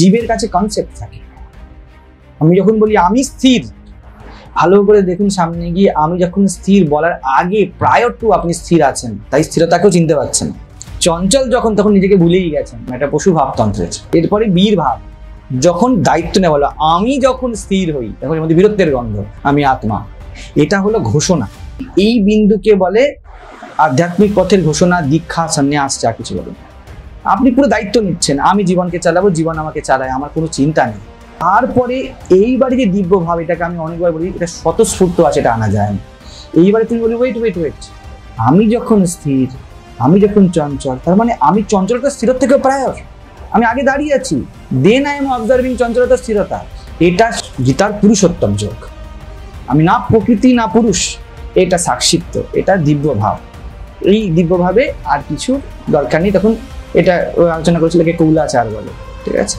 জীবের কাছে কনসেপ্ট থাকে। আমি যখন বলি আমি স্থির, ভালো করে দেখুন সামনে গিয়ে, আমি যখন স্থির বলার আগে প্রায়র টু আপনি স্থির আছেন, তাই স্থিরতাকেও চিনতে পারছেন। চঞ্চল যখন, তখন নিজেকে ভুলেই গেছেন, এটা পশু ভাবতন্ত্রের। এরপরে বীর ভাব, যখন দায়িত্ব নেওয়া হলো, আমি যখন স্থির হই তখন এর মধ্যে বীরত্বের গন্ধ, আমি আত্মা, এটা হলো ঘোষণা। এই বিন্দুকে বলে আধ্যাত্মিক পথের ঘোষণা, দীক্ষা, সন্ন্যাস, যা কিছু বলুন। আপনি পুরো দায়িত্ব নিচ্ছেন, আমি জীবনকে চালাবো, জীবন আমাকে চালায়, আমার কোনো চিন্তা নেই। তারপরে এইবারে যে দিব্য ভাব, এটাকে আমি অনেকবার বলি এটা স্বতঃস্ফূর্ত আছে, এটা আনা যায় না। এইবারে তুমি বলি ওয়েট ওয়েট ওয়েট, আমি যখন স্থির, আমি যখন চঞ্চল, তার মানে আমি চঞ্চলতা স্থিরতার থেকেও প্রায়র, আমি আগে দাঁড়িয়ে আছি, দেন আই এম অবজার্ভিং চঞ্চলতা স্থিরতা। এটা গীতার পুরুষোত্তম যোগ। আমি না প্রকৃতি না পুরুষ, এটা সাক্ষিত্ব, এটা দিব্য ভাব। এই দিব্য ভাবে আর কিছু দরকার নেই। তখন এটা আলোচনা করেছিল কৌলাচার বলে, ঠিক আছে।